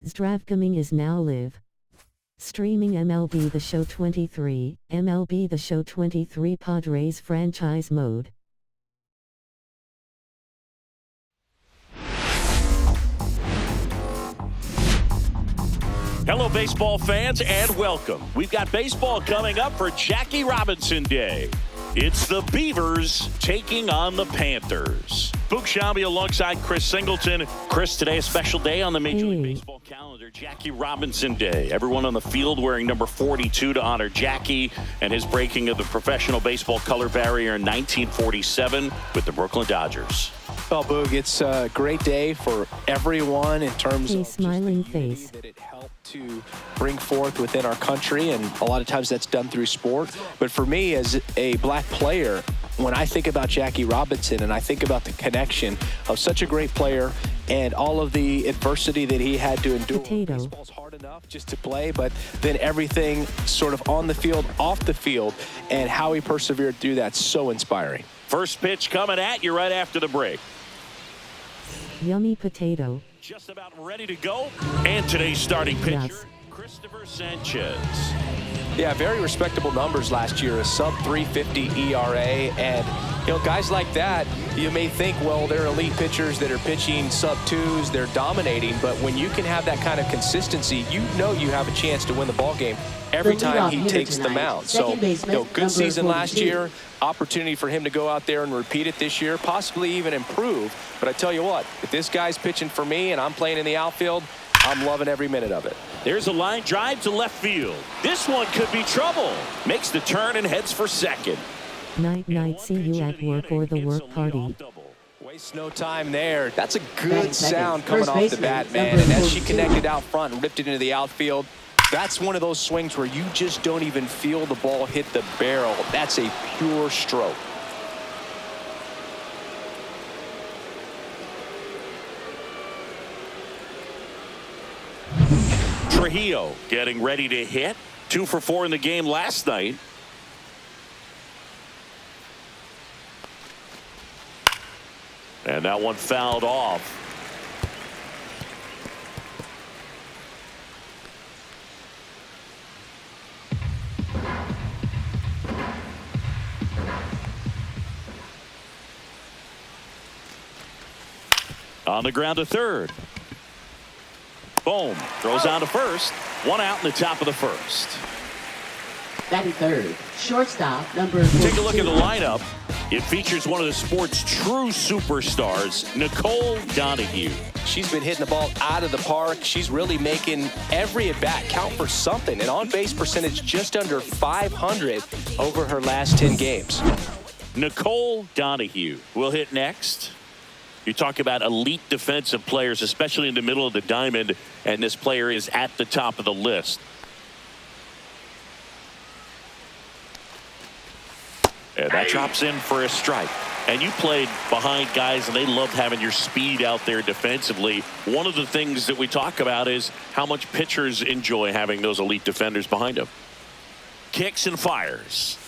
Zdravkoming is now live. Streaming MLB The Show 23, MLB The Show 23 Padres franchise mode. Hello, baseball fans, and welcome. We've got baseball coming up for Jackie Robinson Day. It's the Beavers taking on the Panthers. Boog Shambi alongside Chris Singleton. Chris, today a special day on the Major League Baseball calendar, Jackie Robinson Day. Everyone on the field wearing number 42 to honor Jackie and his breaking of the professional baseball color barrier in 1947 with the Brooklyn Dodgers. Well, Boog, it's a great day for everyone in terms of smiling face that it helped to bring forth within our country, and a lot of times that's done through sport. But for me, as a black player, when I think about Jackie Robinson and I think about the connection of such a great player and all of the adversity that he had to endure. Baseball's hard enough just to play, but then everything sort of on the field, off the field, and how he persevered through that, so inspiring. First pitch coming at you right after the break. Yummy potato. Just about ready to go. And today's starting pitcher, Yes. Christopher Sanchez. Yeah, very respectable numbers last year, a sub 350 ERA, and guys like that, you may think, well, they're elite pitchers that are pitching sub twos, they're dominating, but when you can have that kind of consistency, you have a chance to win the ball game every time he takes the mound. So, good season last year, opportunity for him to go out there and repeat it this year, possibly even improve. But I tell you what, if this guy's pitching for me and I'm playing in the outfield, I'm loving every minute of it. There's a line drive to left field. This one could be trouble. Makes the turn and heads for second. Night, see you at work or the work party. Waste no time there. That's a good sound coming off the bat, man. And as she connected out front and ripped it into the outfield, that's one of those swings where you just don't even feel the ball hit the barrel. That's a pure stroke. Trujillo getting ready to hit. 2 for 4 in the game last night. And that one fouled off. On the ground to third. Boom. Throws on to first. 1 out in the top of the first. Batting third, shortstop, number 42. Take a look at the lineup. It features one of the sport's true superstars, Nicole Donahue. She's been hitting the ball out of the park. She's really making every at-bat count for something. An on-base percentage just under 500 over her last 10 games. Nicole Donahue will hit next. You talk about elite defensive players, especially in the middle of the diamond, and this player is at the top of the list. And that drops in for a strike. And you played behind guys, and they loved having your speed out there defensively. One of the things that we talk about is how much pitchers enjoy having those elite defenders behind them. Kicks and fires.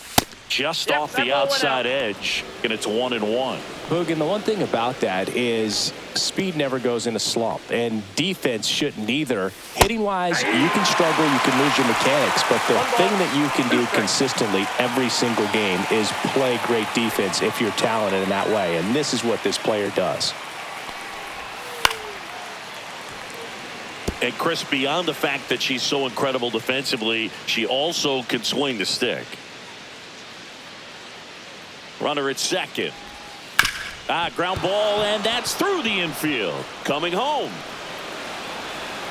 Just off the outside edge, and it's 1-1. Boog, and the one thing about that is speed never goes in a slump, and defense shouldn't either. Hitting-wise, you can struggle, you can lose your mechanics, but the thing that you can do consistently every single game is play great defense if you're talented in that way, and this is what this player does. And Chris, beyond the fact that she's so incredible defensively, she also can swing the stick. Runner at second. Ground ball, and that's through the infield. Coming home.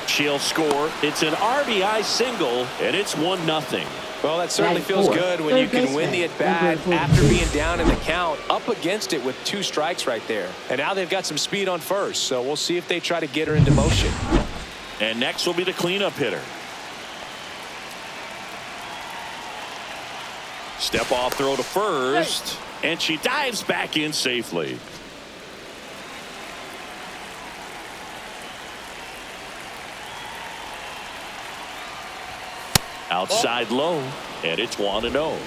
She'll score. It's an RBI single, and it's 1-0. Well, that certainly feels good when you can win the at-bat after being down in the count, up against it with 2 strikes right there. And now they've got some speed on first, so we'll see if they try to get her into motion. And next will be the cleanup hitter. Step off throw to first. And she dives back in safely. Outside low, and it's 1-0.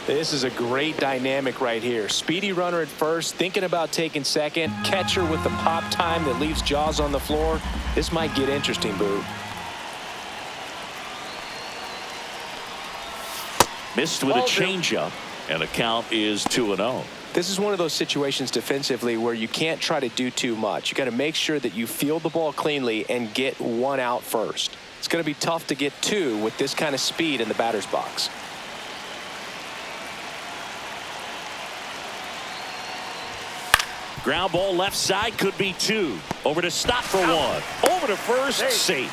This is a great dynamic right here. Speedy runner at first, thinking about taking second. Catcher with the pop time that leaves Jaws on the floor. This might get interesting, Boo. Missed with a changeup, and the count is 2-0. This is one of those situations defensively where you can't try to do too much. You got to make sure that you field the ball cleanly and get one out first. It's going to be tough to get two with this kind of speed in the batter's box. Ground ball left side, could be two. Over to stop for one. Over to first, safe.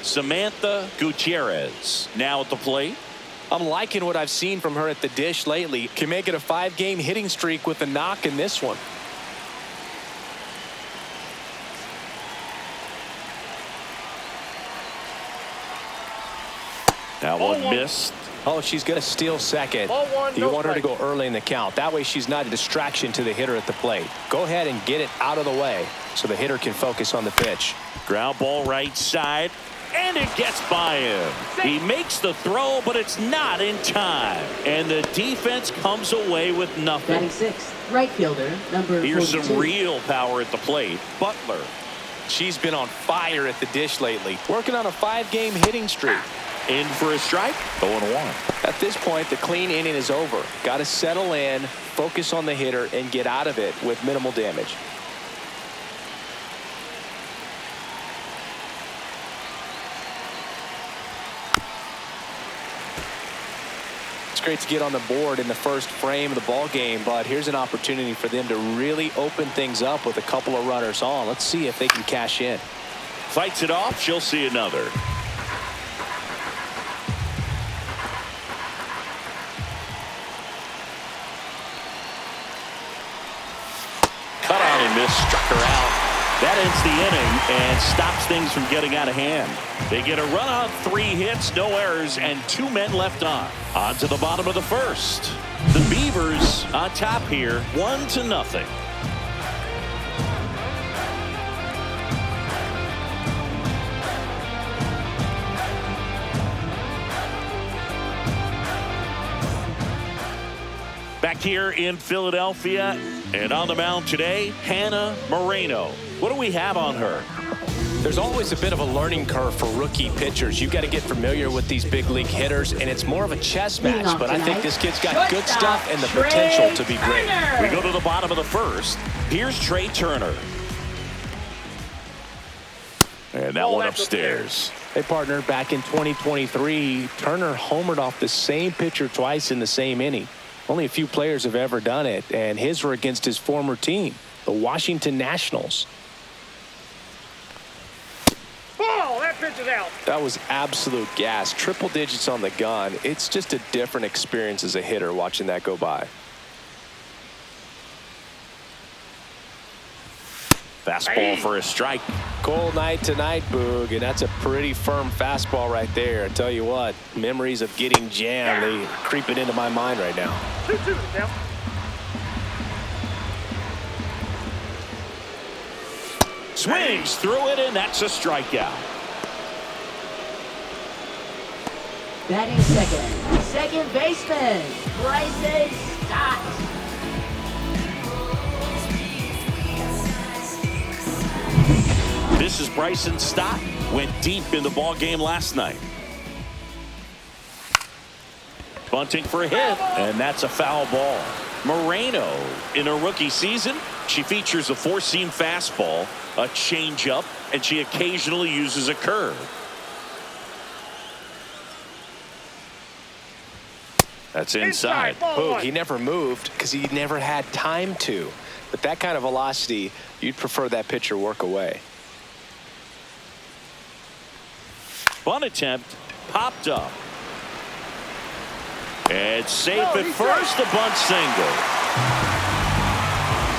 Samantha Gutierrez now at the plate. I'm liking what I've seen from her at the dish lately. Can make it a 5-game hitting streak with a knock in this one. That one missed. Oh, she's going to steal second. You want her to go early in the count. That way she's not a distraction to the hitter at the plate. Go ahead and get it out of the way so the hitter can focus on the pitch. Ground ball right side, and it gets by him. He makes the throw, but it's not in time. And the defense comes away with nothing. Batting sixth, right fielder, number 42. Here's some real power at the plate. Butler. She's been on fire at the dish lately. Working on a 5-game hitting streak. In for a strike, 0-1. At this point, the clean inning is over. Got to settle in, focus on the hitter, and get out of it with minimal damage. It's great to get on the board in the first frame of the ball game, but here's an opportunity for them to really open things up with a couple of runners on. Let's see if they can cash in. Fights it off. She'll see another. Struck her out. That ends the inning and stops things from getting out of hand. They get a run on 3 hits, no errors, and 2 men left on. On to the bottom of the first. The Beavers on top here, 1-0. Back here in Philadelphia, and on the mound today, Hannah Moreno. What do we have on her? There's always a bit of a learning curve for rookie pitchers. You've got to get familiar with these big league hitters, and it's more of a chess match. But I think this kid's got good stuff and the potential to be great. We go to the bottom of the first. Here's Trey Turner. And that one upstairs. Hey, partner, back in 2023, Turner homered off the same pitcher twice in the same inning. Only a few players have ever done it, and his were against his former team, the Washington Nationals. Ball, that pitch is out. That was absolute gas. Triple digits on the gun. It's just a different experience as a hitter watching that go by. Fastball for a strike. Cold night tonight, Boog, and that's a pretty firm fastball right there. I tell you what, memories of getting jammed, they creeping into my mind right now. 2-2 now. Swings through it, and that's a strikeout. Batting second, second baseman, Bryson Stott. This is Bryson Stott. Went deep in the ball game last night. Bunting for a hit, and that's a foul ball. Moreno, in her rookie season, she features a 4-seam fastball, a changeup, and she occasionally uses a curve. That's inside. Boog, he never moved because he never had time to. But that kind of velocity, you'd prefer that pitcher work away. Bunt attempt, popped up. It's safe at first, the bunt single.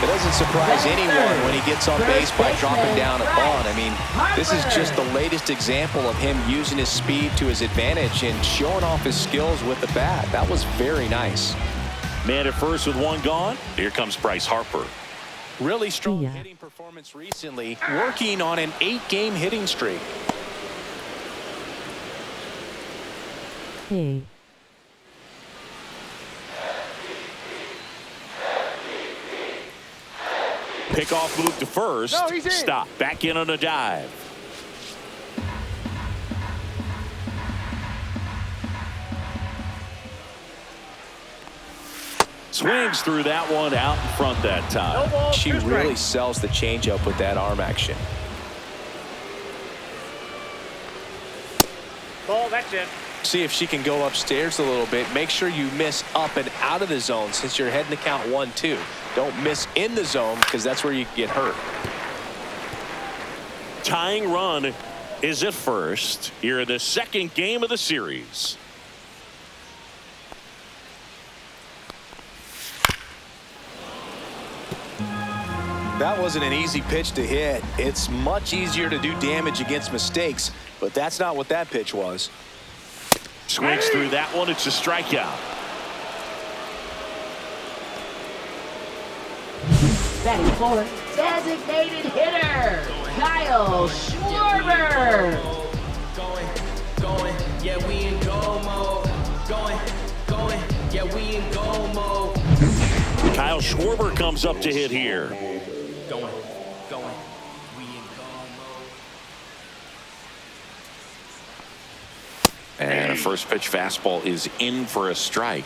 It doesn't surprise anyone when he gets on base by dropping down a bunt. I mean, this is just the latest example of him using his speed to his advantage and showing off his skills with the bat. That was very nice. Man at first with one gone. Here comes Bryce Harper. Really strong Yeah. hitting performance recently, working on an 8-game hitting streak. Hey. Pickoff move to first. No, he's in. Stop. Back in on a dive. Swings through that one out in front that time. No ball, She two really strikes. sells the changeup with that arm action. Ball, that's it. See if she can go upstairs a little bit. Make sure you miss up and out of the zone since you're heading to count 1-2. Don't miss in the zone because that's where you can get hurt. Tying run is at first here in the second game of the series. That wasn't an easy pitch to hit. It's much easier to do damage against mistakes, but that's not what that pitch was. Swings through that one. It's a strikeout. Batting fourth, designated hitter, Kyle Schwarber. Going, yeah, we in go mode. Going, yeah, we in go mode. Kyle Schwarber comes up to hit here. Going, we in go mode. And a first pitch fastball is in for a strike.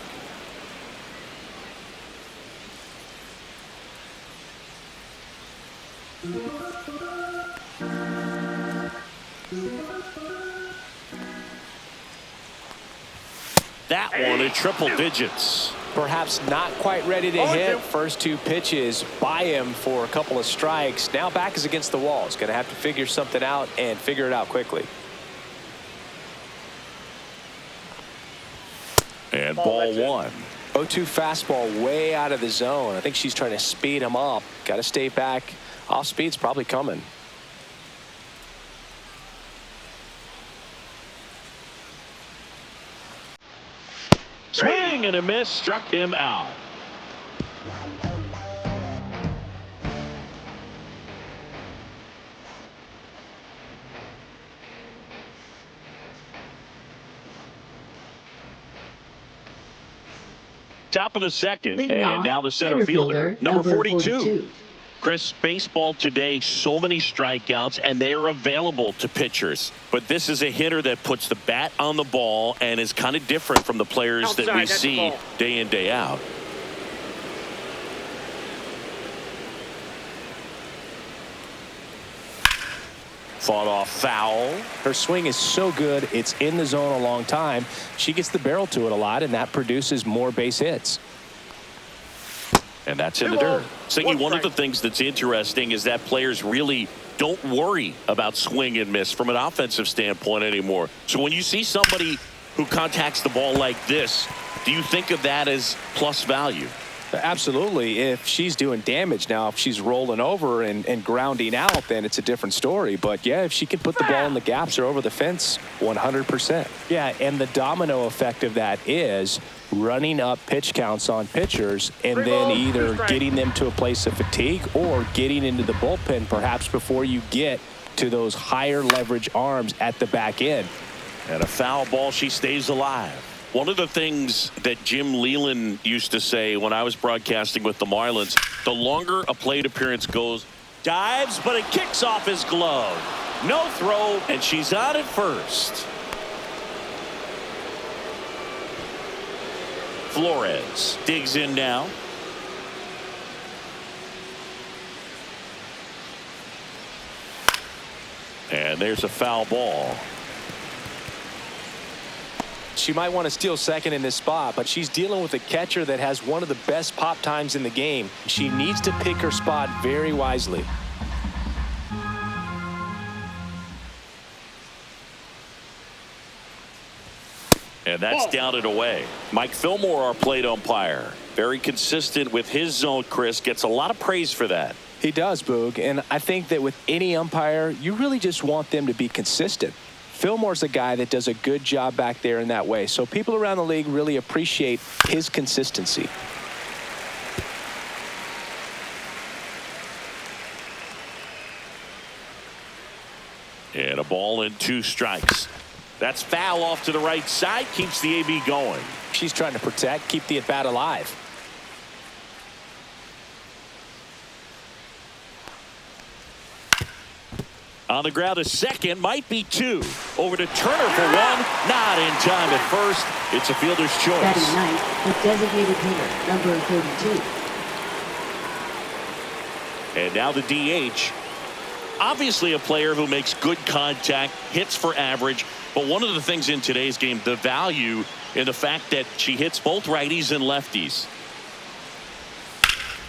That one at triple digits. Perhaps not quite ready to hit. First 2 pitches by him for a couple of strikes. Now back is against the wall. He's going to have to figure something out and figure it out quickly. And ball one. 0-2 fastball way out of the zone. I think she's trying to speed him up. Got to stay back. Off speed's probably coming. Swing and a miss, struck him out. Top of the second, Leading and off, now the center fielder, number 42. Chris, baseball today, so many strikeouts, and they are available to pitchers. But this is a hitter that puts the bat on the ball and is kind of different from the players that we Outside, that's the see ball. day in, day out. Fought off foul. Her swing is so good, it's in the zone a long time. She gets the barrel to it a lot, and that produces more base hits. And that's in the Two dirt. balls, Siggy, one one of the strike. things that's interesting is that players really don't worry about swing and miss from an offensive standpoint anymore. So when you see somebody who contacts the ball like this, do you think of that as plus value? Absolutely. If she's doing damage now, if she's rolling over and grounding out, then it's a different story. But yeah, if she can put the ball in the gaps or over the fence, 100%. Yeah, and the domino effect of that is running up pitch counts on pitchers and Three then balls, either two strikes. getting them to a place of fatigue or getting into the bullpen perhaps before you get to those higher leverage arms at the back end. And a foul ball, she stays alive. One of the things that Jim Leland used to say when I was broadcasting with the Marlins, the longer a plate appearance goes, dives, but it kicks off his glove. No throw, and she's on at first. Flores digs in now. And there's a foul ball. She might want to steal second in this spot, but she's dealing with a catcher that has one of the best pop times in the game. She needs to pick her spot very wisely. And that's down and away. Mike Fillmore, our plate umpire, very consistent with his zone, Chris, gets a lot of praise for that. He does, Boog, and I think that with any umpire, you really just want them to be consistent. Fillmore's a guy that does a good job back there in that way, so people around the league really appreciate his consistency. And a ball and 2 strikes. That's foul off to the right side. Keeps the AB going. She's trying to protect, keep the at-bat alive. On the ground, a second, might be 2. Over to Turner for 1. Not in time at first. It's a fielder's choice. Batting ninth, the designated hitter, number 32. And now the DH. Obviously a player who makes good contact, hits for average. But one of the things in today's game, the value in the fact that she hits both righties and lefties.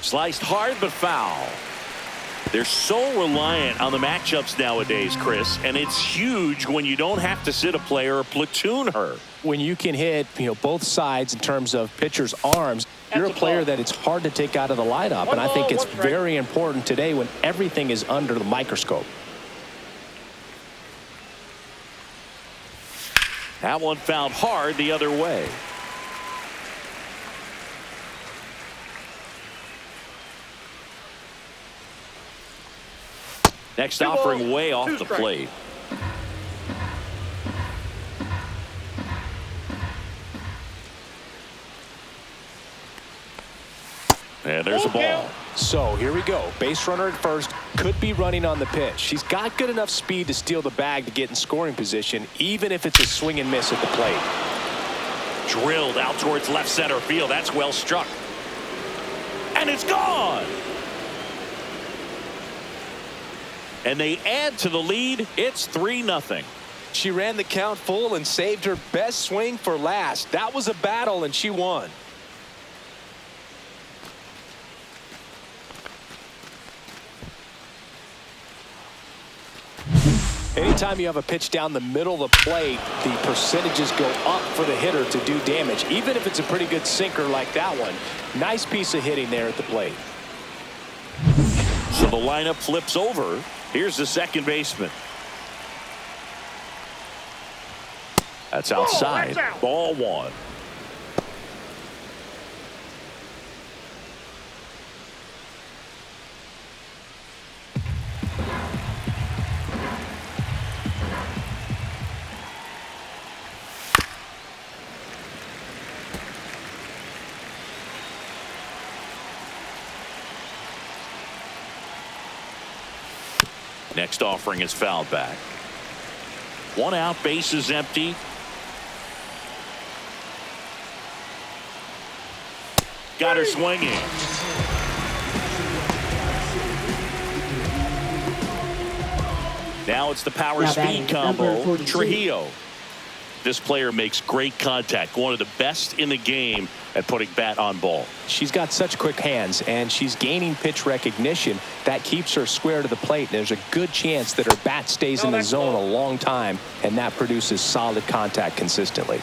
Sliced hard but foul. They're so reliant on the matchups nowadays, Chris, and it's huge when you don't have to sit a player or platoon her. When you can hit, both sides in terms of pitchers' arms, you're a player that it's hard to take out of the lineup, and I think it's very important today when everything is under the microscope. That one fouled hard the other way. Next offering way off the plate. And there's a ball. So here we go. Base runner at first, could be running on the pitch. She's got good enough speed to steal the bag to get in scoring position, even if it's a swing and miss at the plate. Drilled out towards left center field. That's well struck. And it's gone. And they add to the lead. It's 3-0. She ran the count full and saved her best swing for last. That was a battle, and she won. Anytime you have a pitch down the middle of the plate, the percentages go up for the hitter to do damage, even if it's a pretty good sinker like that one. Nice piece of hitting there at the plate. So the lineup flips over. Here's the second baseman. That's outside. Ball 1. Next offering is fouled back. 1 out, base is empty. Got her swinging. Now it's the power speed combo. Trujillo. This player makes great contact. One of the best in the game at putting bat on ball. She's got such quick hands, and she's gaining pitch recognition. That keeps her square to the plate. There's a good chance that her bat stays in the zone a long time, and that produces solid contact consistently.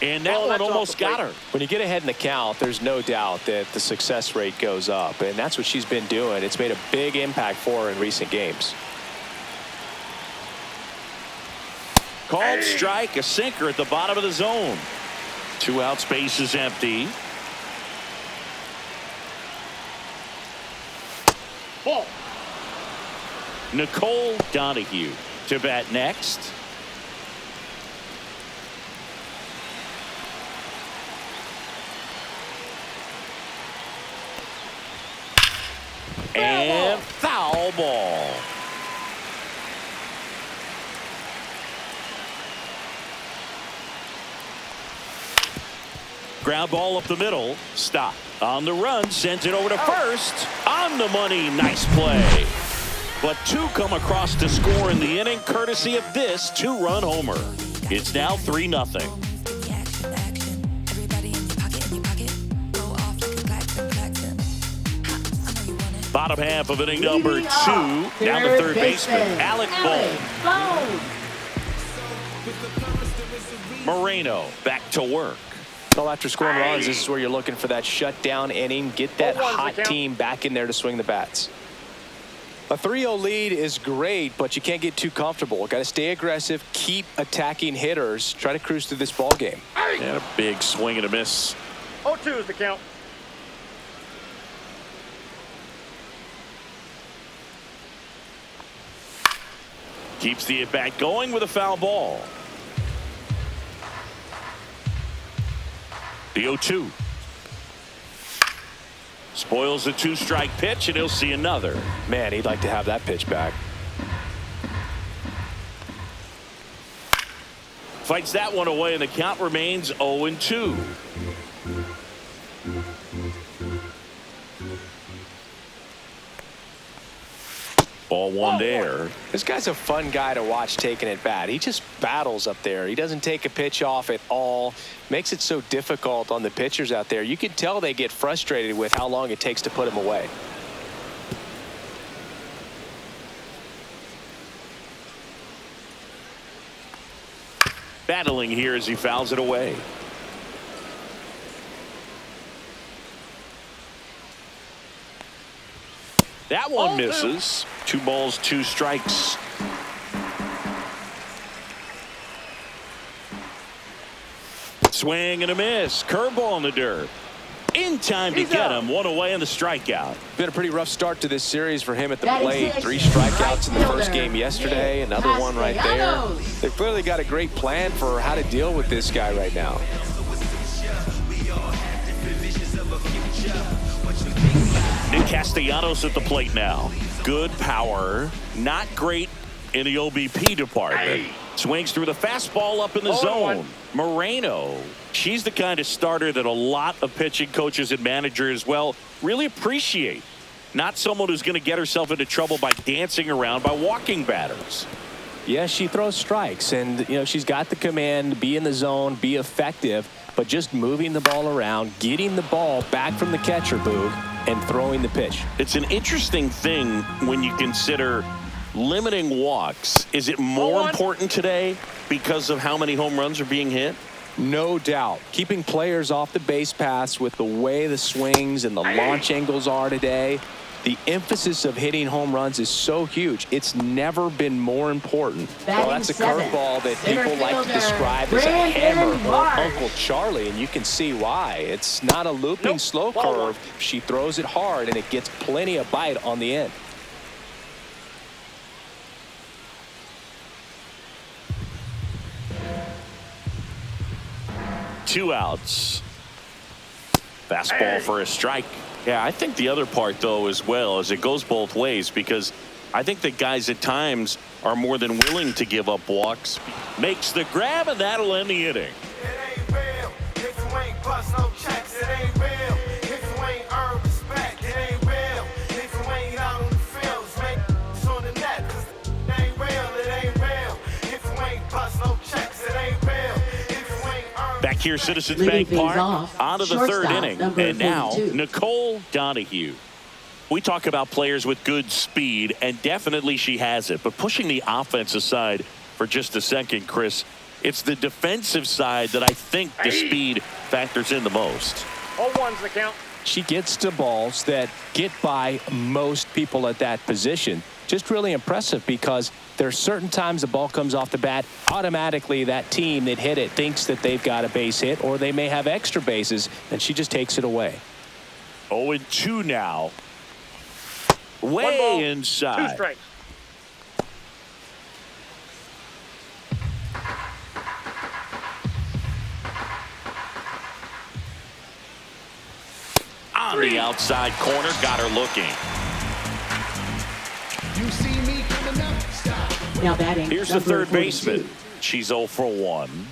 And that one almost got her. When you get ahead in the count, there's no doubt that the success rate goes up, and that's what she's been doing. It's made a big impact for her in recent games. Called strike, a sinker at the bottom of the zone. 2 outs, base is empty. Ball. Nicole Donahue to bat next. And foul ball. Ground ball up the middle. Stop. On the run. Sends it over to first. On the money. Nice play. But 2 come across to score in the inning, courtesy of this 2-run homer. It's now 3-0. Bottom half of inning number 2. Down to third baseman, Alec Bohm. Moreno back to work. Well, after scoring runs, this is where you're looking for that shutdown inning. Get that hot team back in there to swing the bats. A 3-0 lead is great, but you can't get too comfortable. Got to stay aggressive, keep attacking hitters, try to cruise through this ball game. And a big swing and a miss. 0-2 is the count. Keeps the at-bat going with a foul ball. The 0-2. Spoils the 2-strike pitch, and he'll see another. Man, he'd like to have that pitch back. Fights that one away, and the count remains 0-2. Ball one there. This guy's a fun guy to watch taking at bat. He just battles up there. He doesn't take a pitch off at all. Makes it so difficult on the pitchers out there. You can tell they get frustrated with how long it takes to put him away. Battling here as he fouls it away. That one misses. 2 balls, 2 strikes. Swing and a miss. Curveball in the dirt. In time to get him. 1 away and the strikeout. Been a pretty rough start to this series for him at the plate. 3 strikeouts in the first game yesterday. Another one right there. They've clearly got a great plan for how to deal with this guy right now. Castellanos at the plate now. Good power. Not great in the OBP department. Swings through the fastball up in the zone. Moreno. She's the kind of starter that a lot of pitching coaches and managers, well, really appreciate. Not someone who's going to get herself into trouble by dancing around by walking batters. Yeah, she throws strikes, and she's got the command to be in the zone, be effective, but just moving the ball around, getting the ball back from the catcher, Boog, and throwing the pitch. It's an interesting thing when you consider limiting walks. Is it more important today because of how many home runs are being hit? No doubt. Keeping players off the base paths with the way the swings and the launch angles are today, the emphasis of hitting home runs is so huge. It's never been more important. Well, that's a curveball that people like to describe as a hammer or Uncle Charlie, and you can see why. It's not a looping slow curve. She throws it hard, and it gets plenty of bite on the end. Two outs. Fastball for a strike. Yeah, I think the other part, though, as well, is it goes both ways, because I think that guys at times are more than willing to give up walks. Makes the grab, and that'll end the inning. It ain't real if you ain't bust no checks. It ain't real if you ain't earned respect. It ain't real if you ain't out on the fields. Make on the net, 'cause it ain't real. It ain't real if you ain't bust no checks. It ain't real if you ain't earned. Back here, Citizens Bank Park, on to the third inning. And now, Nicole Donahue. We talk about players with good speed, and definitely she has it. But pushing the offense aside for just a second, Chris, it's the defensive side that I think the speed factors in the most. 0-1's the count. She gets to balls that get by most people at that position. Just really impressive, because there are certain times the ball comes off the bat, automatically that team that hit it thinks that they've got a base hit, or they may have extra bases, and she just takes it away. 0-2 now. Way inside. 2 strikes. On the outside corner, got her looking. You see me coming up, stop. Now batting. Here's the number third 42. baseman. She's 0 for 1.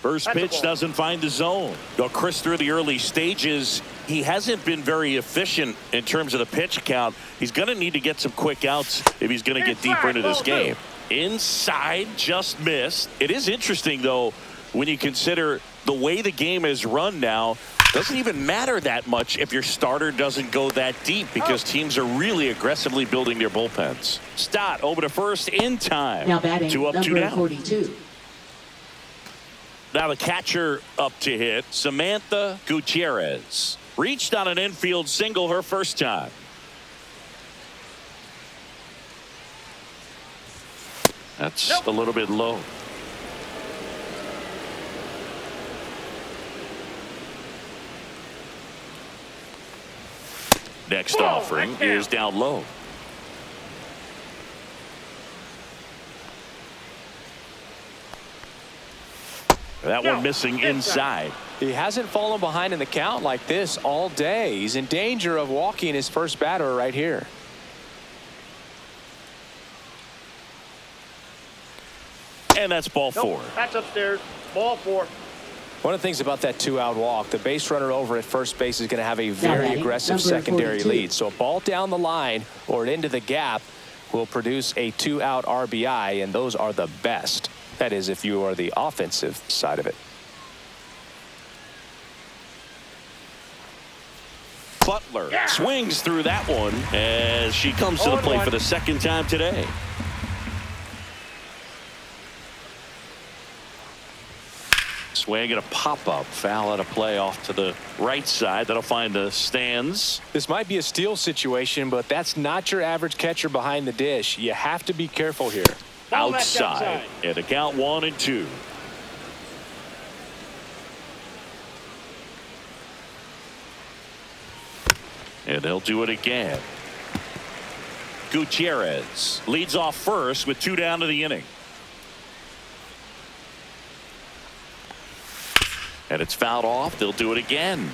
First pitch doesn't find the zone. Though Chris, through the early stages, he hasn't been very efficient in terms of the pitch count. He's going to need to get some quick outs if he's going to get deeper into this game. Inside, just missed. It is interesting, though, when you consider the way the game is run now. Doesn't even matter that much if your starter doesn't go that deep, because teams are really aggressively building their bullpens. Stott over to first in time. Now batting. 2 up, 2 number down. 42. Now the catcher up to hit, Samantha Gutierrez. Reached on an infield single her first time. That's a little bit low. Next Whoa, offering that's down. is down low. That one missing inside. He hasn't fallen behind in the count like this all day. He's in danger of walking his first batter right here. And that's ball four. That's upstairs. Ball four. One of the things about that 2-out walk, the base runner over at first base is going to have a very aggressive number secondary 42. lead. So a ball down the line or into the gap will produce a 2-out RBI, and those are the best. That is, if you are the offensive side of it. Butler swings through that one as she comes to the plate for the second time today. Swing and a pop-up foul out of play off to the right side. That'll find the stands. This might be a steal situation, but that's not your average catcher behind the dish. You have to be careful here. Outside. And the count 1-2. And they'll do it again. Gutierrez leads off first with 2 down to the inning. And it's fouled off. They'll do it again.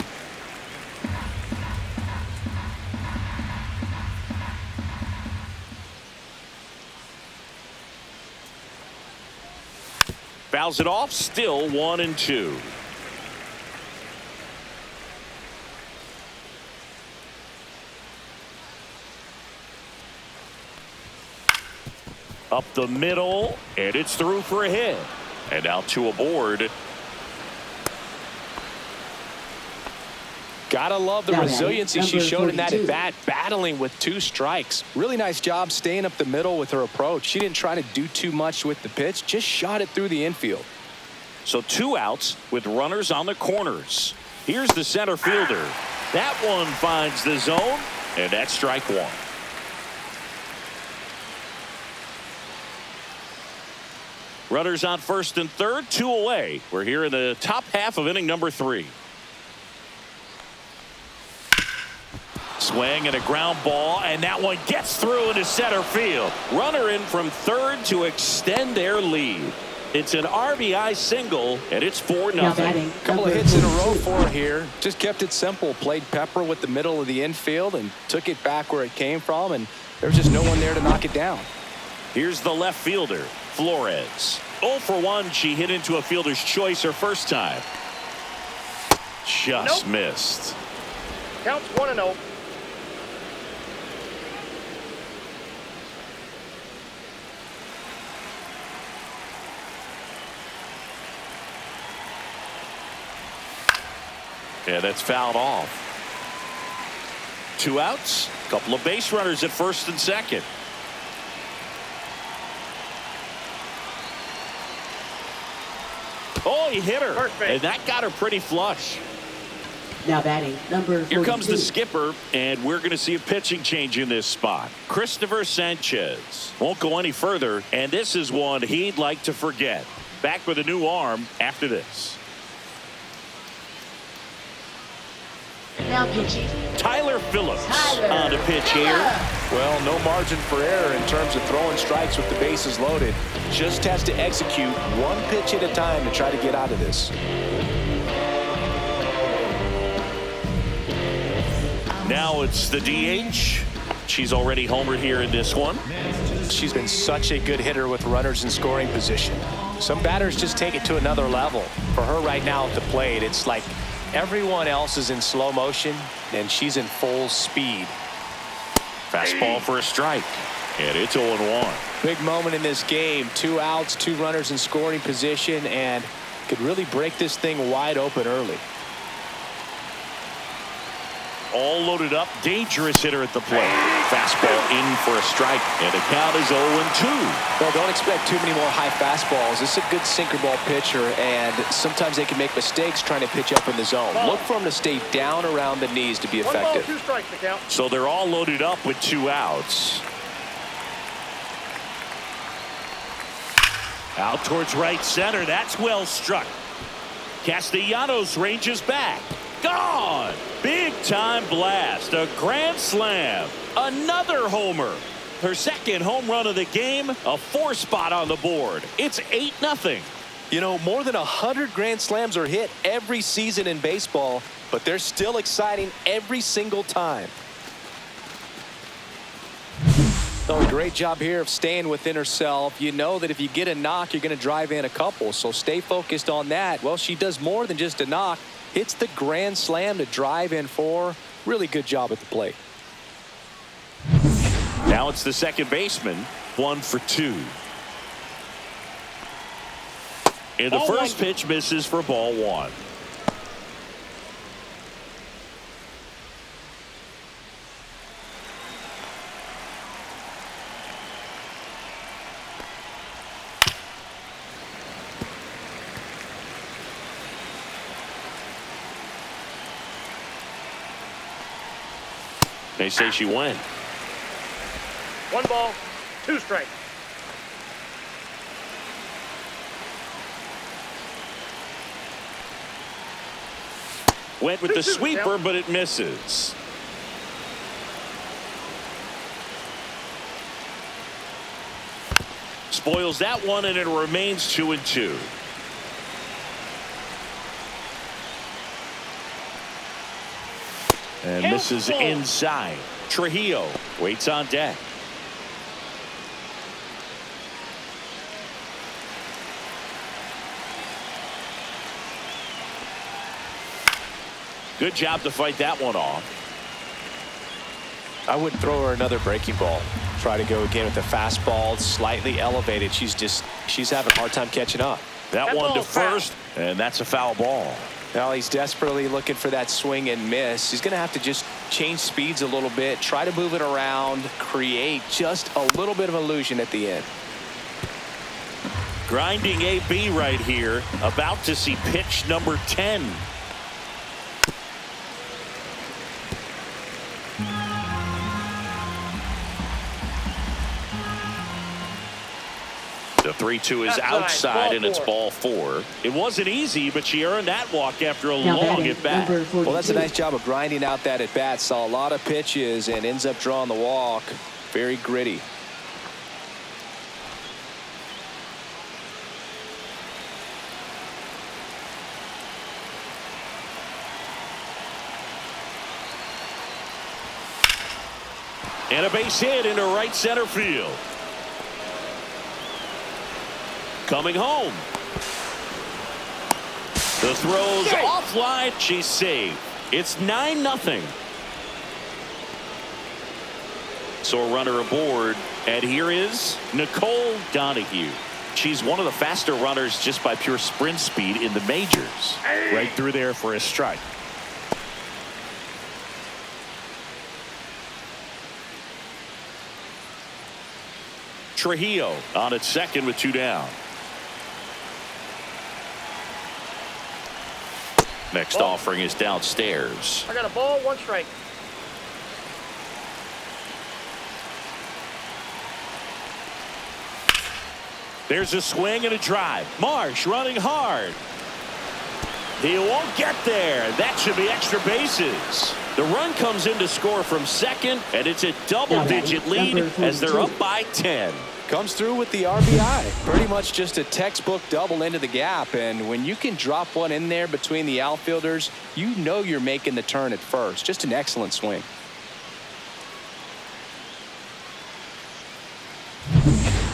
Fouls it off. Still 1-2. Up the middle, and it's through for a hit. And now 2 aboard. Gotta love the Now resiliency she number showed in that 42. at bat, battling with 2 strikes. Really nice job staying up the middle with her approach. She didn't try to do too much with the pitch, just shot it through the infield. So 2 outs with runners on the corners. Here's the center fielder. That one finds the zone, and that's strike 1. Runners on first and third, 2 away. We're here in the top half of inning number 3. Swing and a ground ball, and that one gets through into center field. Runner in from third to extend their lead. It's an RBI single, and it's 4-0. Now batting, Couple of number hits in a row 42. for her here. Just kept it simple. Played pepper with the middle of the infield and took it back where it came from, and there's just no one there to knock it down. Here's the left fielder, Flores. 0 for 1. She hit into a fielder's choice her first time. Just missed. Counts 1-0. Yeah, that's fouled off. 2 outs. Couple of base runners at first and second. Oh, he hit her. First base. And that got her pretty flush. Now batting, number 42. Here comes the skipper, and we're going to see a pitching change in this spot. Christopher Sanchez won't go any further, and this is one he'd like to forget. Back with a new arm after this. Now pitching. Tyler Phillips Tyler on the pitch here. Well, no margin for error in terms of throwing strikes with the bases loaded. Just has to execute one pitch at a time to try to get out of this. Now it's the DH. She's already homered here in this one. She's been such a good hitter with runners in scoring position. Some batters just take it to another level. For her right now at the plate, it's like everyone else is in slow motion and she's in full speed. Fastball for a strike, and it's 0-1. Big moment in this game. 2 outs, 2 runners in scoring position, and could really break this thing wide open early. All loaded up, dangerous hitter at the plate. Fastball in for a strike, and the count is 0-2. Well, don't expect too many more high fastballs. This is a good sinker ball pitcher, and sometimes they can make mistakes trying to pitch up in the zone. Look for them to stay down around the knees to be 1 ball, effective. 2 strikes to count. So they're all loaded up with 2 outs. Out towards right center. That's well struck. Castellanos ranges back. Gone. Big time blast. A grand slam. Another homer. Her second home run of the game. A 4 spot on the board. It's 8-0. You know, more than 100 grand slams are hit every season in baseball, but they're still exciting every single time. So a great job here of staying within herself. You know that if you get a knock, you're going to drive in a couple, so stay focused on that. Well, she does more than just a knock. Hits the grand slam to drive in 4. Really good job at the plate. Now it's the second baseman. 1 for 2. And the first pitch misses for ball 1. They say she went. 1 ball, 2 strikes. Went with the sweeper, but it misses. Spoils that one, and it remains 2-2. And misses inside. Trujillo waits on deck. Good job to fight that one off. I wouldn't throw her another breaking ball. Try to go again with the fastball, slightly elevated. She's having a hard time catching up. That one to first, and that's a foul ball. Now he's desperately looking for that swing and miss. He's going to have to just change speeds a little bit, try to move it around, create just a little bit of illusion at the end. Grinding AB right here, about to see pitch number 10. The 3-2 is outside, and it's ball 4. It wasn't easy, but she earned that walk after a long at bat. Well, that's a nice job of grinding out that at bat. Saw a lot of pitches and ends up drawing the walk. Very gritty. And a base hit into right center field. Coming home. The throw's offline. She's saved. It's 9-0. So a runner aboard. And here is Nicole Donahue. She's one of the faster runners just by pure sprint speed in the majors. Right through there for a strike. Trujillo on at second with 2 down. Next offering is downstairs. I got a ball, 1 strike. There's a swing and a drive. Marsh running hard. He won't get there. That should be extra bases. The run comes in to score from second, and it's a double-digit lead as they're up by 10. Comes through with the RBI. Pretty much just a textbook double into the gap. And when you can drop one in there between the outfielders, you know you're making the turn at first. Just an excellent swing.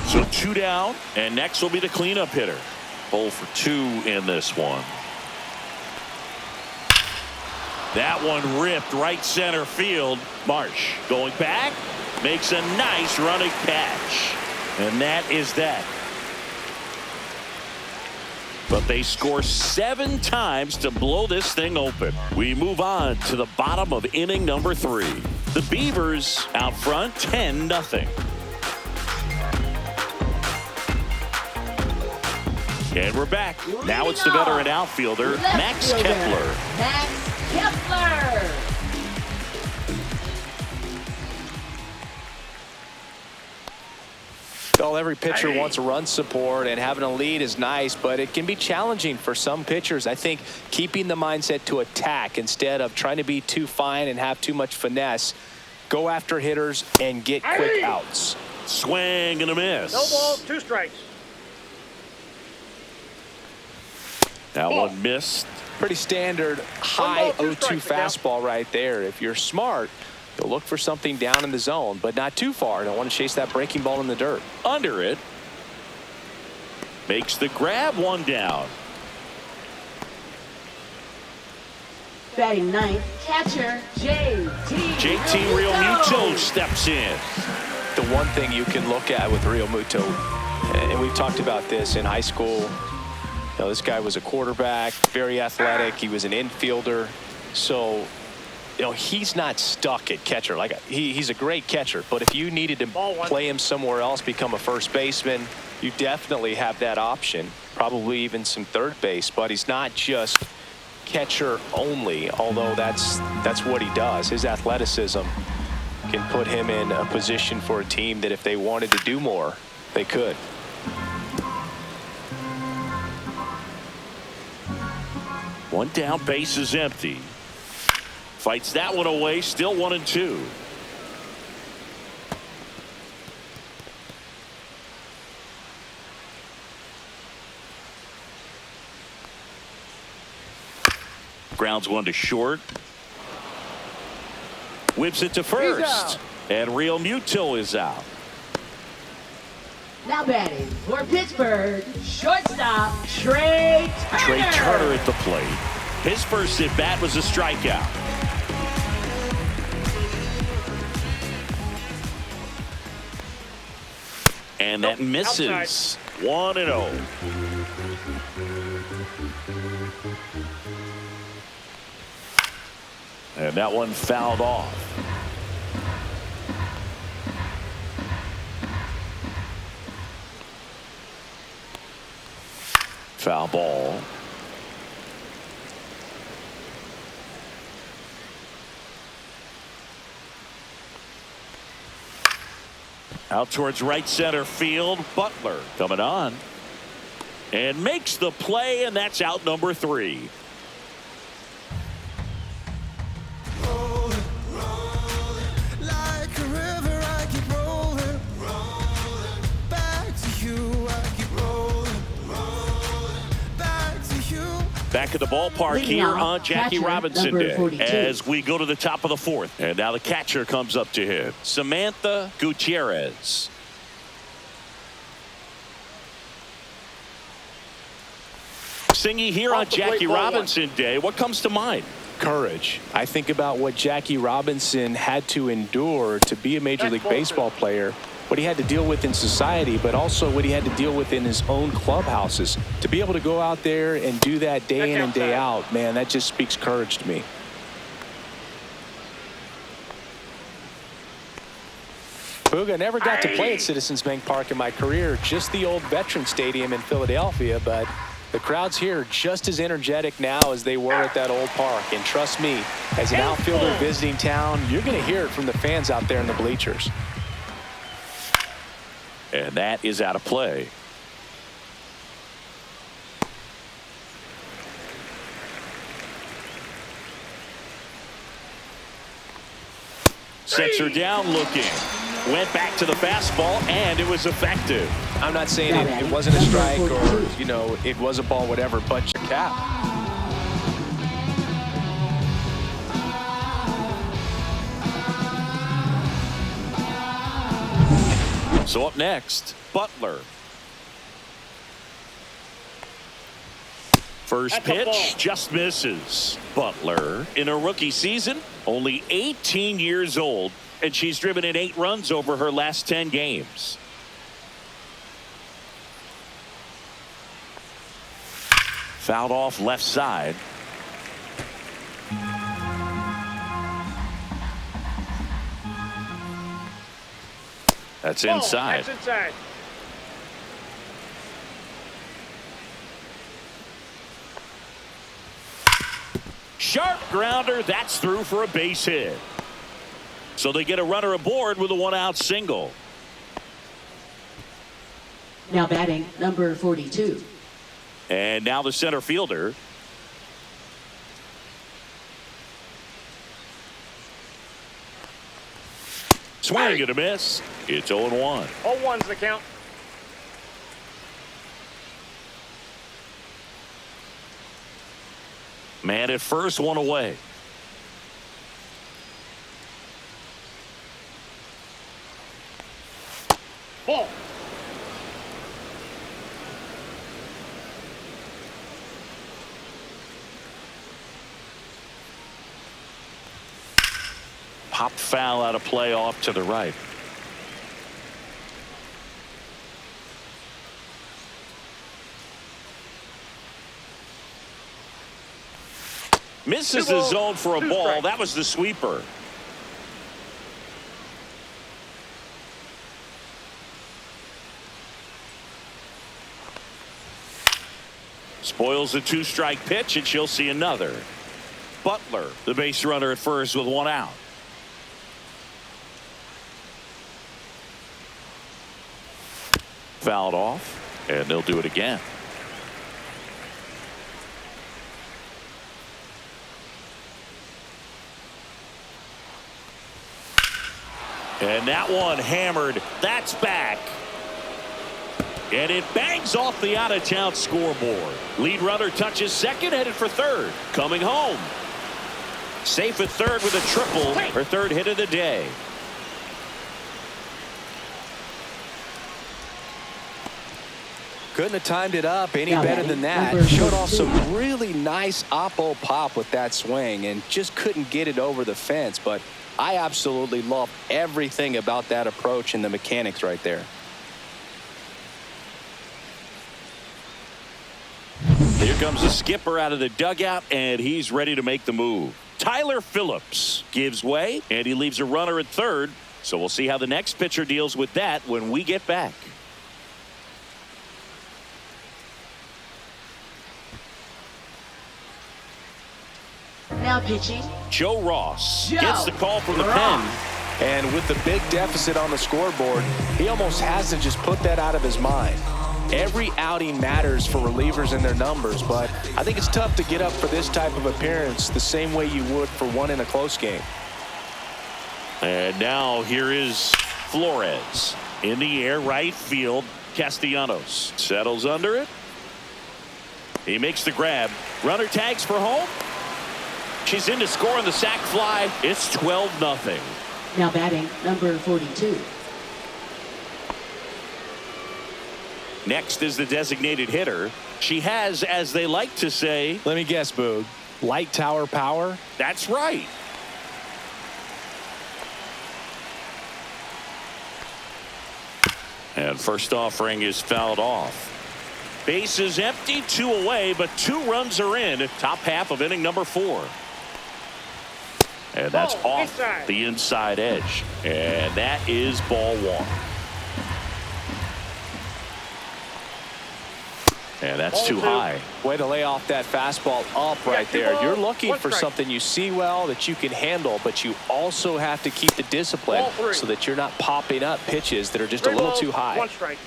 So 2 down, and next will be the cleanup hitter. 0 for 2 in this one. That one ripped right center field. Marsh going back, makes a nice running catch. And that is that. But they score 7 times to blow this thing open. We move on to the bottom of inning number 3. The Beavers out front 10-0. And we're back. Now it's the veteran outfielder, Max Kepler. Max Kepler. Well, every pitcher wants a run support, and having a lead is nice, but it can be challenging for some pitchers. I think keeping the mindset to attack instead of trying to be too fine and have too much finesse, go after hitters and get quick outs. Swing and a miss. No ball, 2 strikes. That one missed. Pretty standard high 1 ball, 2 0-2 strikes, fastball right there. If you're smart, you'll look for something down in the zone, but not too far. Don't want to chase that breaking ball in the dirt. Under it. Makes the grab, 1 down. Batting ninth, Catcher, JT Realmuto steps in. The one thing you can look at with Realmuto, and we've talked about this in high school, you know, this guy was a quarterback, very athletic. He was an infielder. So, you know, he's not stuck at catcher. Like, he's a great catcher, but if you needed to play him somewhere else, become a first baseman, you definitely have that option, probably even some third base, but he's not just catcher only, although that's what he does. His athleticism can put him in a position for a team that if they wanted to do more, they could. One down, base is empty. Fights that one away, still 1-2. Grounds one to short. Whips it to first. And Realmuto is out. Now batting for Pittsburgh, shortstop Trey Turner. Trey Turner at the plate. His first at bat was a strikeout. And that misses. 1-0. And that one fouled off. Foul ball. Out towards right center field. Butler coming on. And makes the play, and that's out number 3. Back at the ballpark here on Jackie Robinson Day as we go to the top of the 4th. And now the catcher comes up to him. Samantha Gutierrez. Singy here on Jackie Robinson Day. What comes to mind? Courage. I think about what Jackie Robinson had to endure to be a Major League Baseball player, what he had to deal with in society, but also what he had to deal with in his own clubhouses. To be able to go out there and do that day in and day out, man, that just speaks courage to me. Booga never got to play at Citizens Bank Park in my career, just the old Veteran Stadium in Philadelphia, but the crowds here are just as energetic now as they were at that old park. And trust me, as an outfielder visiting town, you're going to hear it from the fans out there in the bleachers. And that is out of play. Sets her down looking. Went back to the fastball, and it was effective. I'm not saying it wasn't a strike or, you know, it was a ball, whatever, but your cap. So up next, Butler. First pitch just misses. Butler in her rookie season, only 18 years old, and she's driven in 8 runs over her last 10 games. Fouled off left side. That's inside. That's inside. Sharp grounder. That's through for a base hit. So they get a runner aboard with a 1-out single. Now batting, number 42. And now the center fielder. Swing and a miss. It's 0-1. 0-1's the count. Man at first, one away. Ball. Pop foul out of play off to the right. Misses the zone for a ball. That was the sweeper. Spoils the two-strike pitch, and she'll see another. Butler, the base runner at first with one out. Fouled off, and they'll do it again. And that one hammered. That's back. And it bangs off the out-of-town scoreboard. Lead runner touches second, headed for third. Coming home. Safe at third with a triple. Her third hit of the day. Couldn't have timed it up any better than that. Showed off some really nice oppo pop with that swing and just couldn't get it over the fence. But I absolutely love everything about that approach and the mechanics right there. Here comes the skipper out of the dugout, and he's ready to make the move. Tyler Phillips gives way, and he leaves a runner at third. So we'll see how the next pitcher deals with that when we get back. Now pitching, Joe Ross gets the call from the pen. And with the big deficit on the scoreboard, he almost has to just put that out of his mind. Every outing matters for relievers and their numbers, but I think it's tough to get up for this type of appearance the same way you would for one in a close game. And now here is Flores in the air, right field. Castellanos settles under it. He makes the grab. Runner tags for home. She's in to score on the sac fly. It's 12-0. now batting, number 42. Next is the designated hitter. She has, as they like to say, let me guess, Boog, light tower power? That's right. And first offering is fouled off. Base is empty, 2 away, but 2 runs are in. Top half of inning number 4. And that's off the inside edge. And that is ball 1. And that's too high. Way to lay off that fastball up right there. You're looking for something you see well that you can handle, but you also have to keep the discipline so that you're not popping up pitches that are just a little too high. 1 strike.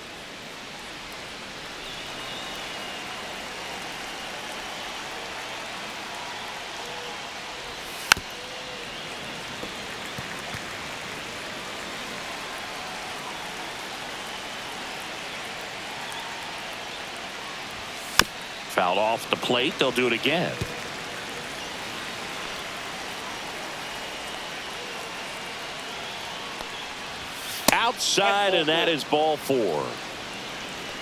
Fouled off the plate. They'll do it again. Outside, and that is ball 4.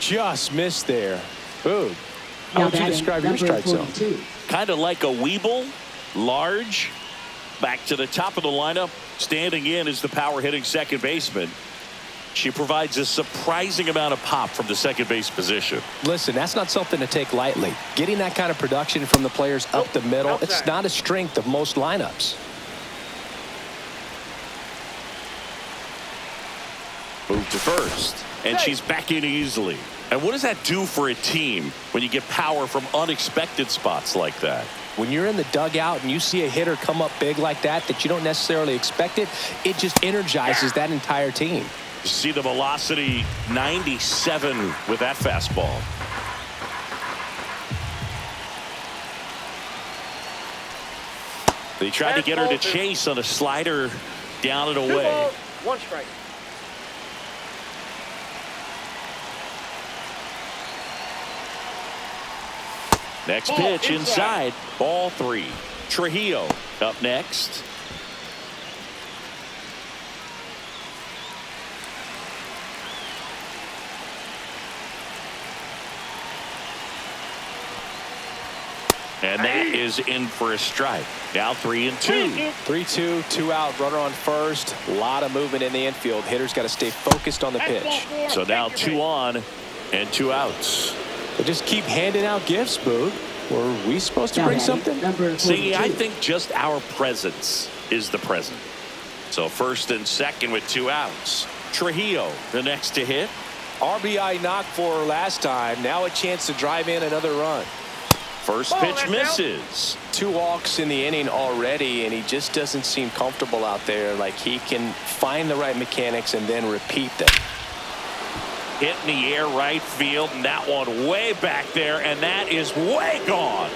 Just missed there. Boog, how would you describe your strike zone? Kind of like a Weeble, large. Back to the top of the lineup. Standing in is the power hitting second baseman. She provides a surprising amount of pop from the second base position. Listen, that's not something to take lightly. Getting that kind of production from the players up the middle, it's not a strength of most lineups. Move to first, and she's back in easily. And what does that do for a team when you get power from unexpected spots like that? When you're in the dugout and you see a hitter come up big like that you don't necessarily expect it, it just energizes that entire team. You see the velocity 97 with that fastball. They tried to get her to chase on a slider down and away. 2 balls, 1 strike. Next Ball pitch inside. inside. Ball 3. Trujillo up next. And that is in for a strike. Now 3-2. 3-2, 2 out, runner on first. A lot of movement in the infield. Hitter's got to stay focused on the pitch. So now 2 on and 2 outs. They just keep handing out gifts, Boog. Were we supposed to bring something? See, I think just our presence is the present. So first and second with 2 outs. Trujillo, the next to hit. RBI knocked for her last time. Now a chance to drive in another run. First pitch misses. 2 walks in the inning already, and he just doesn't seem comfortable out there. Like he can find the right mechanics and then repeat them. Hit in the air right field, and that one way back there, and that is way gone.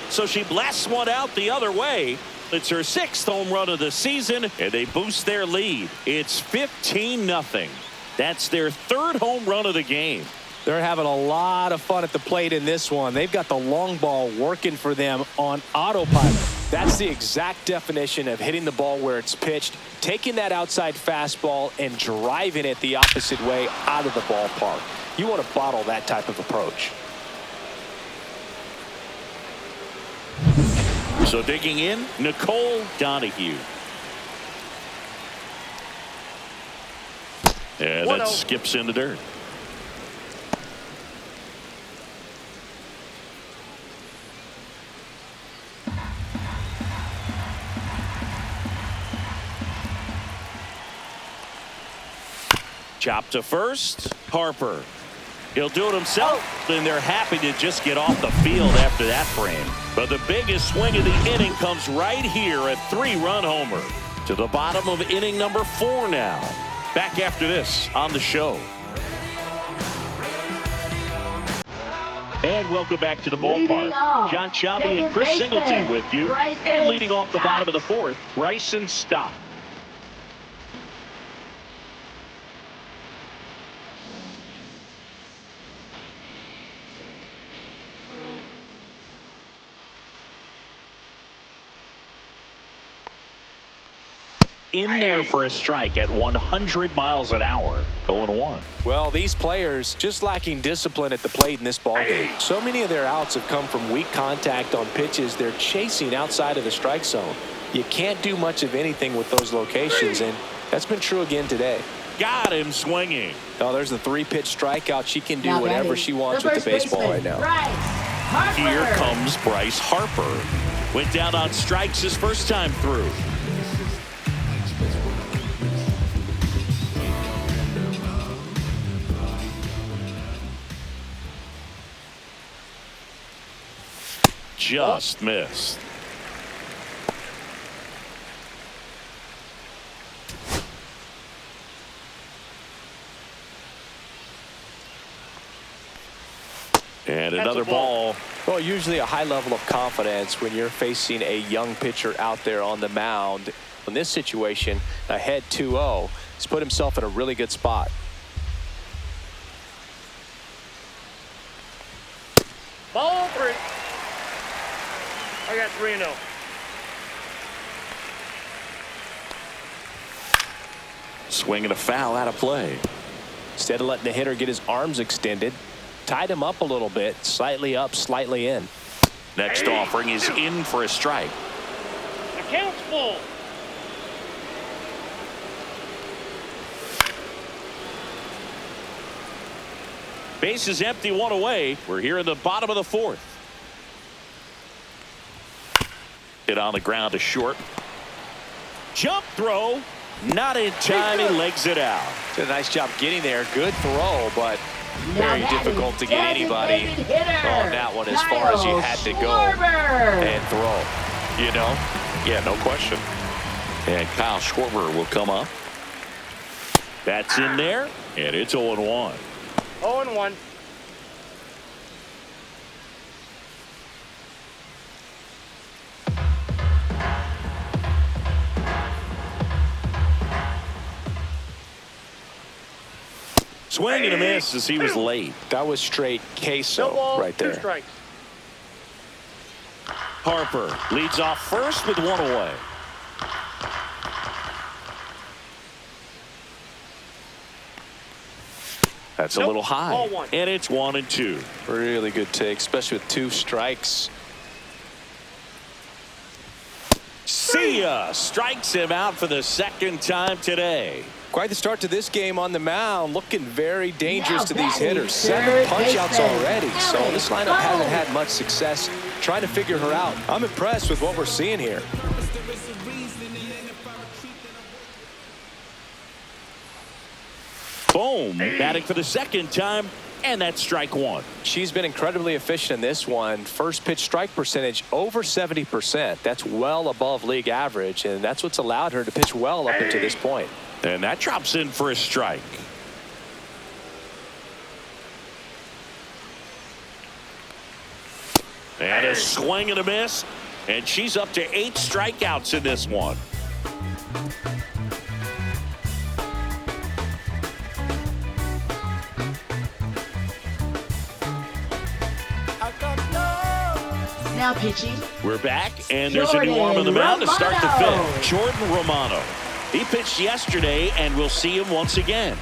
So she blasts one out the other way. It's her 6th home run of the season, and they boost their lead. It's 15-0. That's their 3rd home run of the game. They're having a lot of fun at the plate in this one. They've got the long ball working for them on autopilot. That's the exact definition of hitting the ball where it's pitched, taking that outside fastball and driving it the opposite way out of the ballpark. You want to bottle that type of approach. So digging in, Nicole Donahue. And that skips in the dirt. Chop to first. Harper. He'll do it himself, and they're happy to just get off the field after that frame. But the biggest swing of the inning comes right here, a 3-run homer. To the bottom of inning number 4 now. Back after this on the show. And welcome back to the ballpark. John Ncaa and Chris Singleton with you. And leading off the bottom of the 4th, Bryson Stott. In there for a strike at 100 miles an hour. 0-1. Well, these players just lacking discipline at the plate in this ballgame. So many of their outs have come from weak contact on pitches they're chasing outside of the strike zone. You can't do much of anything with those locations, and that's been true again today. Got him swinging. Oh, there's the 3-pitch strikeout. She can do whatever she wants with the baseball right now. Here comes Bryce Harper. Went down on strikes his first time through. Just missed. And another ball. Well, usually a high level of confidence when you're facing a young pitcher out there on the mound. In this situation, ahead 2-0, he's put himself in a really good spot. Ball 3. I got 3-0. Swinging a foul out of play. Instead of letting the hitter get his arms extended, tied him up a little bit, slightly up, slightly in. Next offering is in for a strike. The count's full. Base is empty, 1 away. We're here in the bottom of the 4th. Hit on the ground to short. Jump throw. Not in time. He legs it out. Did a nice job getting there. Good throw, but very difficult to get anybody on that one as far as you had to go and throw. You know? Yeah, no question. And Kyle Schwarber will come up. That's in there, and it's 0-1. 0-1. Swing and a miss as he was late. That was straight queso right there. 2 strikes. Harper leads off first with 1 away. That's a little high, Ball 1. and it's 1-2. Really good take, especially with 2 strikes. See ya! Strikes him out for the second time today. Quite the start to this game on the mound. Looking very dangerous Now to these batting hitters. third 7 punch-outs baseman, already. So Alex this lineup hasn't had much success trying to figure her out. I'm impressed with what we're seeing here. Boom! Batting for the second time, and that's strike 1. She's been incredibly efficient in this one. First pitch strike percentage over 70%. That's well above league average, and that's what's allowed her to pitch well up until this point. And that drops in for a strike. And a swing and a miss, and she's up to 8 strikeouts in this one. Now pitching. We're back, and there's a new arm on the mound to start the Romano. 5th. Jordan Romano. He pitched yesterday, and we'll see him once again.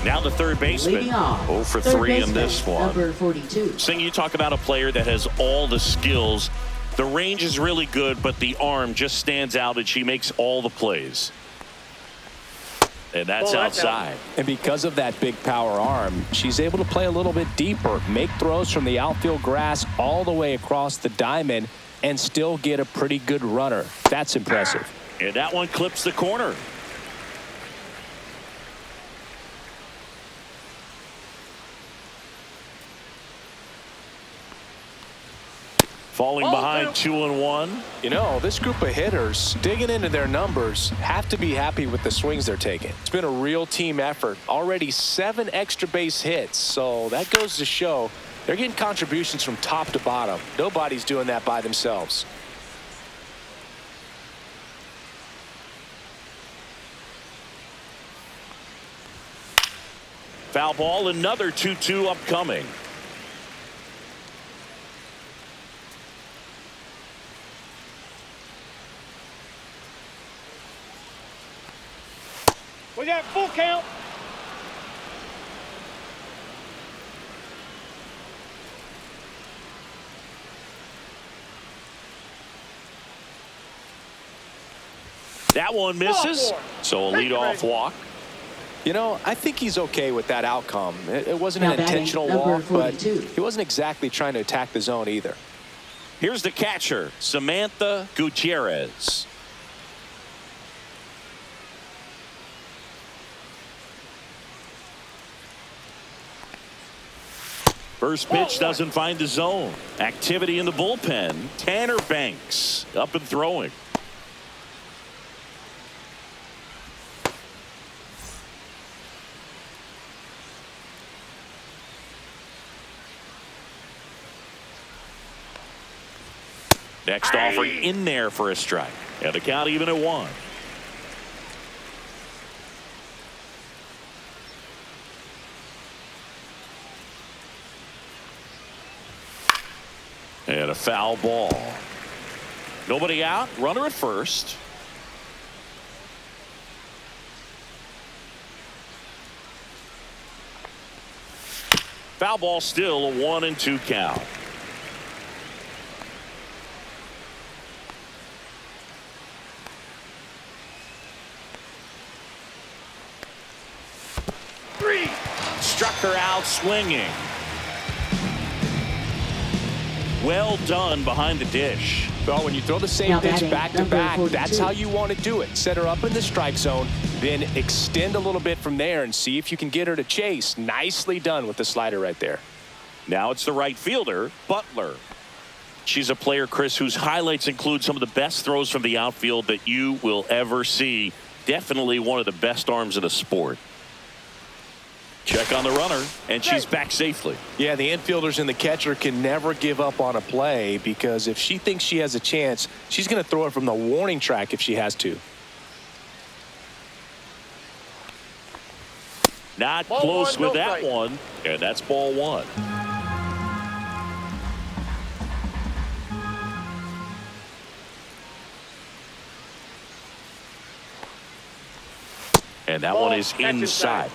Now the third baseman. Leading off. 0 for Third 3 in baseman, this one. Number 42. Sing, you talk about a player that has all the skills. The range is really good, but the arm just stands out, and she makes all the plays. And that's outside. And because of that big power arm, she's able to play a little bit deeper, make throws from the outfield grass all the way across the diamond, and still get a pretty good runner. That's impressive. And that one clips the corner. Falling behind 2-1. You know, this group of hitters digging into their numbers have to be happy with the swings they're taking. It's been a real team effort. Already 7 extra base hits, so that goes to show they're getting contributions from top to bottom. Nobody's doing that by themselves. Foul ball, another 2-2 upcoming. We got full count. That one misses. So a leadoff walk. You know, I think he's okay with that outcome. It wasn't Now an batting, intentional number walk, but 42. he wasn't exactly trying to attack the zone either. Here's the catcher, Samantha Gutierrez. First pitch doesn't find the zone. Activity in the bullpen. Tanner Banks up and throwing. Next offer in there for a strike. And the count even at 1. And a foul ball. Nobody out. Runner at first. Foul ball, still a 1-2 count. Struck her out swinging. Well done behind the dish. Well, when you throw the same Now pitch batting, back to number back, 42. that's how you want to do it. Set her up in the strike zone, then extend a little bit from there and see if you can get her to chase. Nicely done with the slider right there. Now it's the right fielder, Butler. She's a player, Chris, whose highlights include some of the best throws from the outfield that you will ever see. Definitely one of the best arms in the sport. Check on the runner, and she's back safely. Yeah, the infielders and the catcher can never give up on a play, because if she thinks she has a chance, she's going to throw it from the warning track if she has to. Not Ball close one, with no that strike. one, and that's ball one. And that Ball, one is catch inside. inside.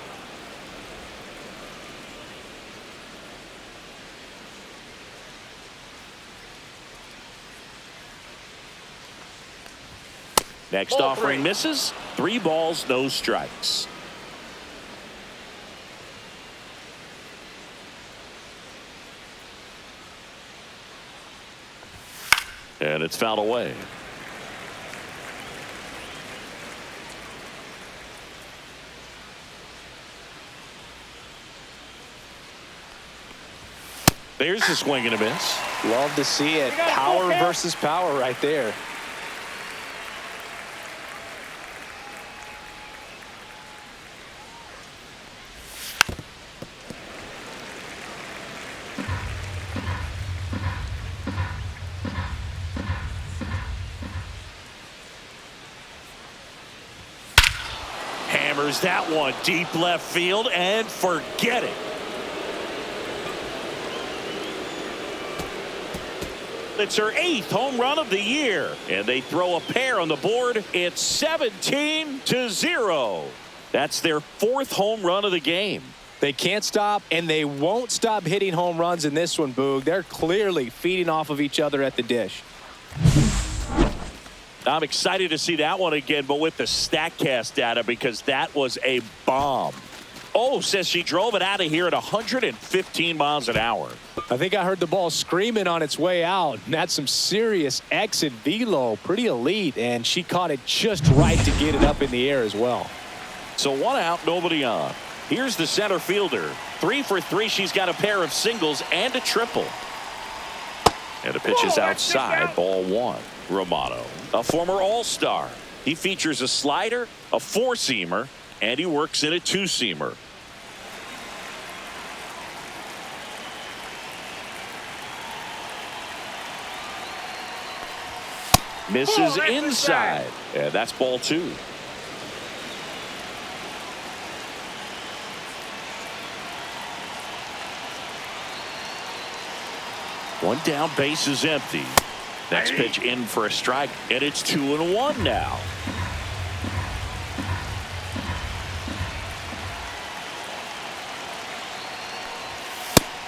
Next Ball offering three. misses. 3 balls, no strikes. And it's fouled away. There's a swing and a miss. Love to see it. We got a Power full count. versus power right there. Hammers that one deep left field and forget it. It's her 8th home run of the year, and they throw a pair on the board. It's 17-0. That's their 4th home run of the game. They can't stop, and they won't stop hitting home runs in this one, Boog. They're clearly feeding off of each other at the dish. I'm excited to see that one again, but with the StatCast data, because that was a bomb. Oh, says she drove it out of here at 115 miles an hour. I think I heard the ball screaming on its way out. That's some serious exit velo. Pretty elite, and she caught it just right to get it up in the air as well. So 1 out, nobody on. Here's the center fielder. 3 for 3. She's got a pair of singles and a triple. And the pitch is outside, ball 1. Romano, a former All-Star. He features a slider, a 4-seamer, and he works in a 2-seamer. Misses inside, and that's ball 2. One down, base is empty. Next pitch in for a strike, and it's 2-1 now.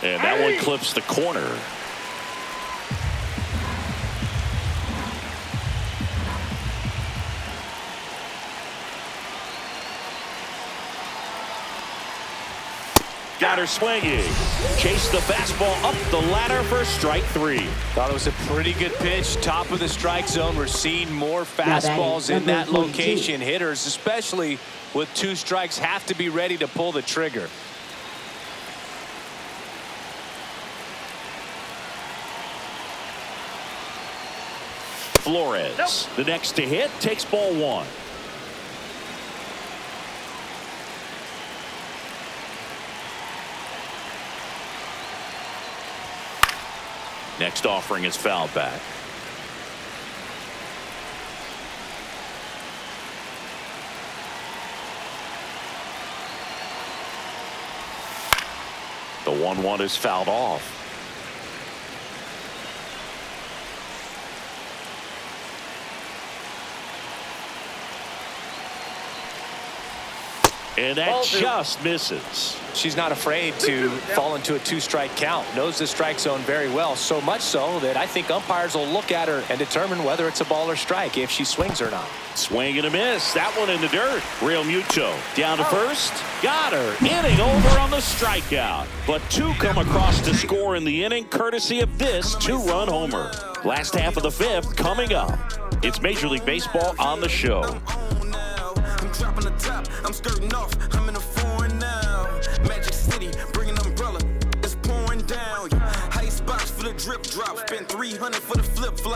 And that one clips the corner. Got her swinging. Chased the fastball up the ladder for strike 3. Thought it was a pretty good pitch. Top of the strike zone. We're seeing more batting, fastballs in number that 42. location. Hitters, especially with 2 strikes, have to be ready to pull the trigger. Flores, the next to hit, takes ball 1. Next offering is fouled back. The 1-1 is fouled off. And that just misses. She's not afraid to fall into a 2-strike count. Knows the strike zone very well. So much so that I think umpires will look at her and determine whether it's a ball or strike, if she swings or not. Swing and a miss. That one in the dirt. Real Muto down to first. Got her. Inning over on the strikeout. But 2 come across to score in the inning, courtesy of this 2-run homer. Last half of the 5th coming up. It's Major League Baseball on the show. I'm dropping the top, I'm skirting off, I'm in a foreign now. Magic City, bring an umbrella, it's pouring down. drop. Spent 300 for the flip flop.